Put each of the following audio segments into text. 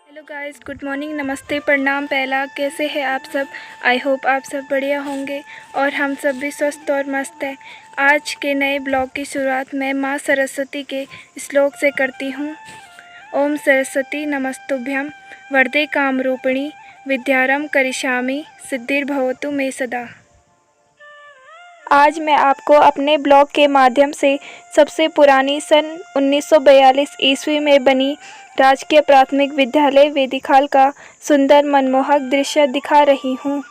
Hello guys, good morning, नमस्ते, प्रणाम, पहला। कैसे हैं आप सब? आई होप आप सब बढ़िया होंगे और हम सब भी स्वस्थ और मस्त हैं। आज के नए ब्लॉग की शुरुआत मैं माँ सरस्वती के श्लोक से करती हूँ। ओम सरस्वती नमस्तुभ्यं वरदे कामरूपिणी विद्यारंभ करिष्यामि सिद्धिर्भवतु मे सदा। आज मैं आपको अपने ब्लॉग के माध्यम से सबसे पुरानी सन 1942 ईस्वी में बनी राजकीय प्राथमिक विद्यालय वेदिखाल का सुंदर मनमोहक दृश्य दिखा रही हूँ।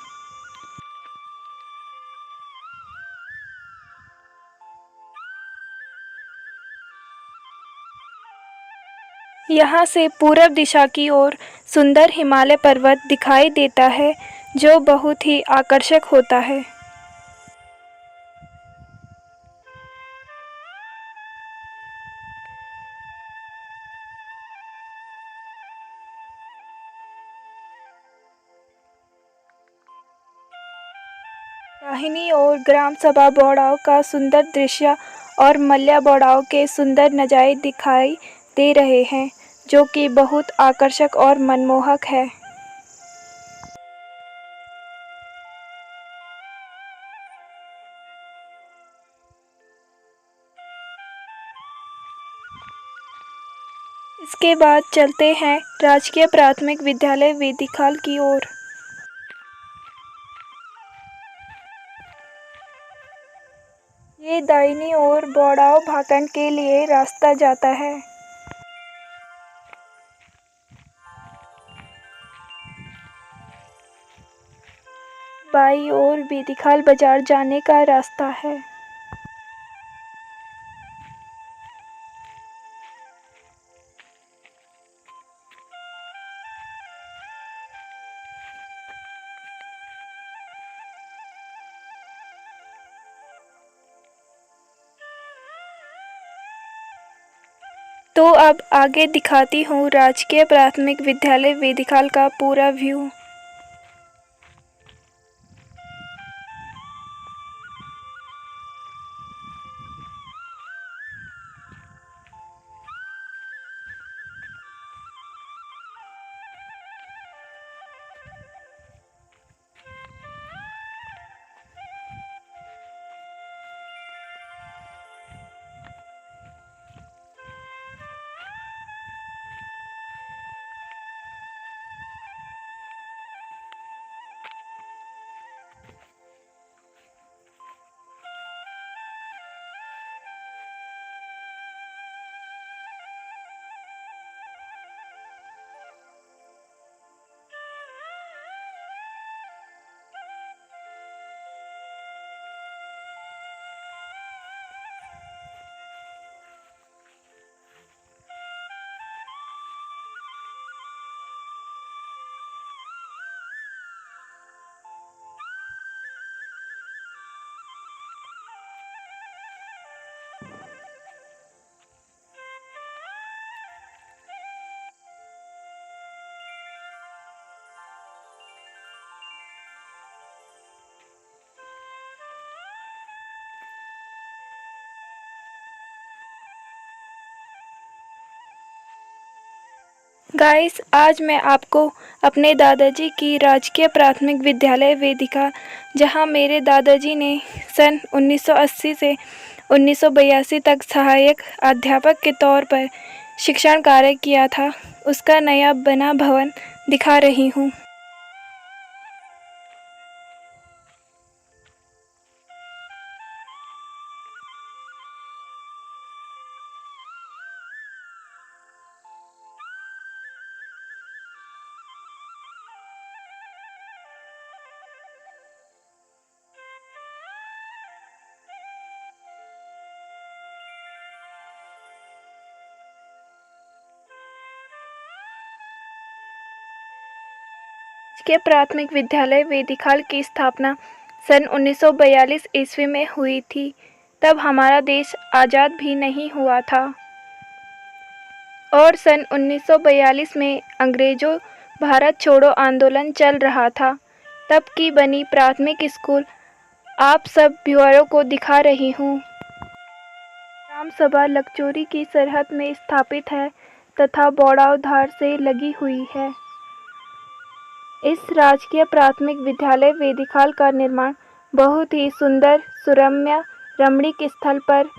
यहाँ से पूरब दिशा की ओर सुंदर हिमालय पर्वत दिखाई देता है, जो बहुत ही आकर्षक होता है। दाहिनी ओर ग्राम सभा बौड़ाव का सुंदर दृश्य और मल्या बौड़ाव के सुंदर नज़ारे दिखाई दे रहे हैं, जो कि बहुत आकर्षक और मनमोहक है। इसके बाद चलते हैं राजकीय प्राथमिक विद्यालय वेदिखाल की ओर। ये दाहिनी ओर बौड़ाव भाकन के लिए रास्ता जाता है। बाईं ओर वेदिखाल बाजार जाने का रास्ता है। तो अब आगे दिखाती हूँ राजकीय प्राथमिक विद्यालय वेदिखाल का पूरा व्यू। गाइस, आज मैं आपको अपने दादाजी की राजकीय प्राथमिक विद्यालय वेदिका, जहां मेरे दादाजी ने सन 1980 से 1982 तक सहायक अध्यापक के तौर पर शिक्षण कार्य किया था, उसका नया बना भवन दिखा रही हूं। के प्राथमिक विद्यालय वेदिखाल की स्थापना सन 1942 ईस्वी में हुई थी। तब हमारा देश आज़ाद भी नहीं हुआ था और सन 1942 में अंग्रेज़ों भारत छोड़ो आंदोलन चल रहा था। तब की बनी प्राथमिक स्कूल आप सब व्यूअरों को दिखा रही हूँ। ग्राम सभा लकचोरी की सरहद में स्थापित है। तथा बौड़ावधार से लगी हुई है। इस राजकीय प्राथमिक विद्यालय वेदीखाल का निर्माण बहुत ही सुंदर सुरम्य रमणीक स्थल पर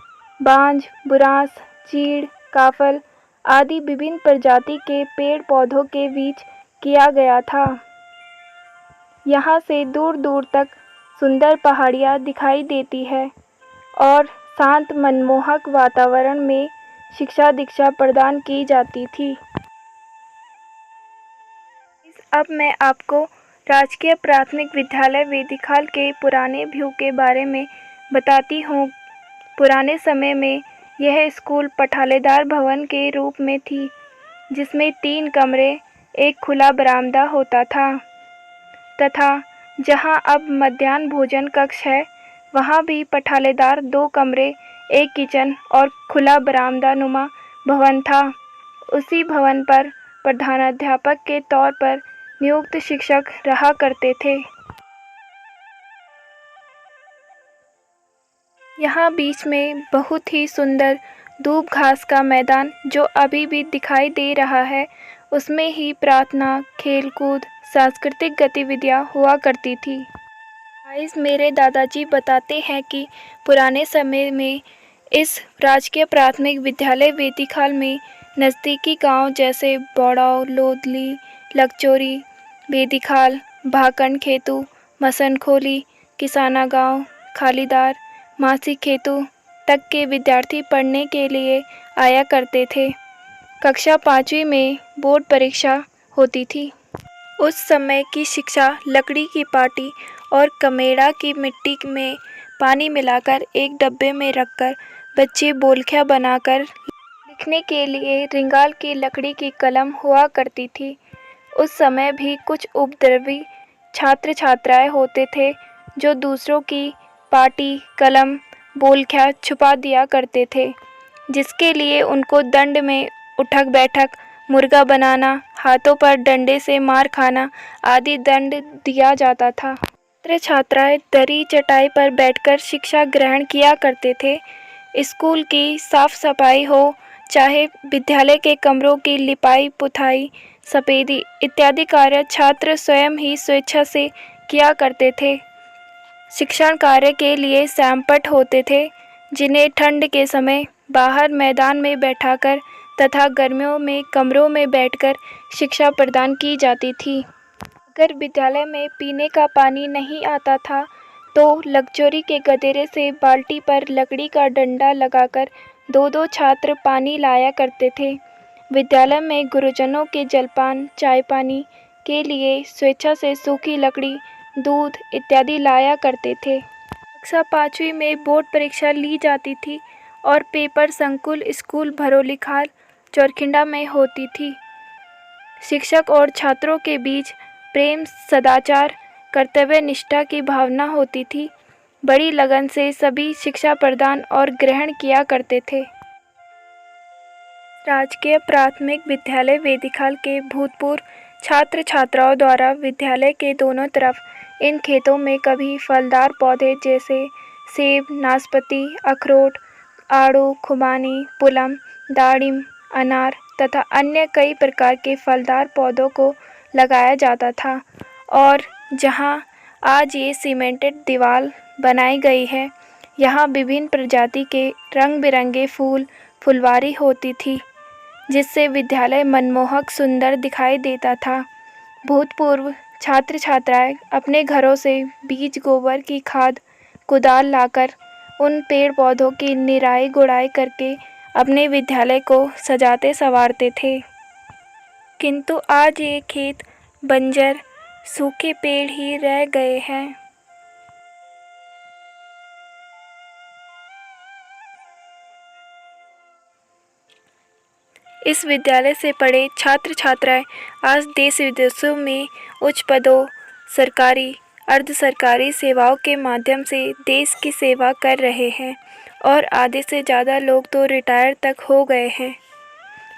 बांज, बुरांस, चीड़, काफल आदि विभिन्न प्रजाति के पेड़ पौधों के बीच किया गया था। यहाँ से दूर दूर तक सुंदर पहाड़ियाँ दिखाई देती है और शांत मनमोहक वातावरण में शिक्षा दीक्षा प्रदान की जाती थी। अब मैं आपको राजकीय प्राथमिक विद्यालय वेदीखाल के पुराने व्यू के बारे में बताती हूँ। पुराने समय में यह स्कूल पठालेदार भवन के रूप में थी, जिसमें 3 कमरे, एक खुला बरामदा होता था तथा जहाँ अब मध्याह्न भोजन कक्ष है, वहाँ भी पठालेदार 2 कमरे, एक किचन और खुला बरामदा नुमा भवन था। उसी भवन पर प्रधानाध्यापक के तौर पर नियुक्त शिक्षक रहा करते थे। यहाँ बीच में बहुत ही सुंदर दूब घास का मैदान जो अभी भी दिखाई दे रहा है, उसमें ही प्रार्थना, खेलकूद, सांस्कृतिक गतिविधियाँ हुआ करती थी। मेरे दादाजी बताते हैं कि पुराने समय में इस राजकीय प्राथमिक विद्यालय वेदीखाल में नज़दीकी गांव जैसे बौड़ाव, लोदली, लकचोरी, वेदीखाल, भाकंड खेतु, मसनखोली, किसाना गांव, खालीदार, मासी खेतु तक के विद्यार्थी पढ़ने के लिए आया करते थे। कक्षा 5वीं में बोर्ड परीक्षा होती थी। उस समय की शिक्षा लकड़ी की पाटी और कमेड़ा की मिट्टी में पानी मिलाकर एक डब्बे में रखकर बच्चे बोलखिया बनाकर लिखने के लिए रिंगाल की लकड़ी की कलम हुआ करती थी। उस समय भी कुछ उपद्रवी छात्र छात्राएं होते थे जो दूसरों की पाटी, कलम, बोलखिया छुपा दिया करते थे, जिसके लिए उनको दंड में उठक बैठक, मुर्गा बनाना, हाथों पर डंडे से मार खाना आदि दंड दिया जाता था। छात्र छात्राएं दरी चटाई पर बैठकर शिक्षा ग्रहण किया करते थे। स्कूल की साफ सफाई हो, चाहे विद्यालय के कमरों की लिपाई पुताई, सफेदी इत्यादि कार्य छात्र स्वयं ही स्वेच्छा से किया करते थे। शिक्षण कार्य के लिए सैमपट होते थे, जिन्हें ठंड के समय बाहर मैदान में बैठाकर तथा गर्मियों में कमरों में बैठकर शिक्षा प्रदान की जाती थी। अगर विद्यालय में पीने का पानी नहीं आता था तो लकचोरी के गदेरे से बाल्टी पर लकड़ी का डंडा लगाकर 2-2 छात्र पानी लाया करते थे। विद्यालय में गुरुजनों के जलपान, चाय पानी के लिए स्वेच्छा से सूखी लकड़ी, दूध इत्यादि लाया करते थे। कक्षा 5वीं में बोर्ड परीक्षा ली जाती थी और पेपर संकुल स्कूल भरोलीखाल चौरखिंडा में होती थी। शिक्षक और छात्रों के बीच प्रेम, सदाचार, कर्तव्य निष्ठा की भावना होती थी। बड़ी लगन से सभी शिक्षा प्रदान और ग्रहण किया करते थे। राजकीय प्राथमिक विद्यालय वेदीखाल के भूतपूर्व छात्र छात्राओं द्वारा विद्यालय के दोनों तरफ इन खेतों में कभी फलदार पौधे जैसे सेब, नाशपाती, अखरोट, आड़ू, खुबानी, पुलम, दाड़िम, अनार तथा अन्य कई प्रकार के फलदार पौधों को लगाया जाता था। और जहां आज ये सीमेंटेड दीवार बनाई गई है, यहाँ विभिन्न प्रजाति के रंग बिरंगे फूल, फुलवारी होती थी, जिससे विद्यालय मनमोहक सुंदर दिखाई देता था। भूतपूर्व छात्र छात्राएं अपने घरों से बीज, गोबर की खाद, कुदाल लाकर उन पेड़ पौधों की निराई गुड़ाई करके अपने विद्यालय को सजाते संवारते थे। किंतु आज ये खेत बंजर, सूखे पेड़ ही रह गए हैं। इस विद्यालय से पढ़े छात्र छात्राएं आज देश विदेशों में उच्च पदों, सरकारी, अर्ध सरकारी सेवाओं के माध्यम से देश की सेवा कर रहे हैं और आधे से ज़्यादा लोग तो रिटायर तक हो गए हैं।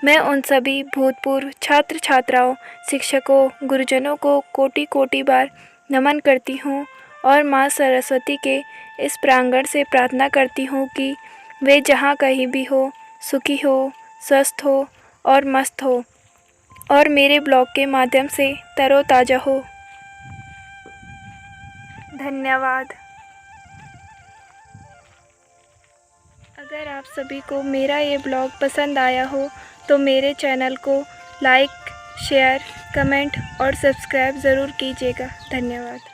मैं उन सभी भूतपूर्व छात्र छात्राओं, शिक्षकों, गुरुजनों को कोटि कोटि बार नमन करती हूँ और माँ सरस्वती के इस प्रांगण से प्रार्थना करती हूँ कि वे जहाँ कहीं भी हो, सुखी हो, स्वस्थ हो और मस्त हो और मेरे ब्लॉग के माध्यम से तरोताज़ा हो। धन्यवाद। अगर आप सभी को मेरा ये ब्लॉग पसंद आया हो तो मेरे चैनल को लाइक, शेयर, कमेंट और सब्सक्राइब ज़रूर कीजिएगा। धन्यवाद।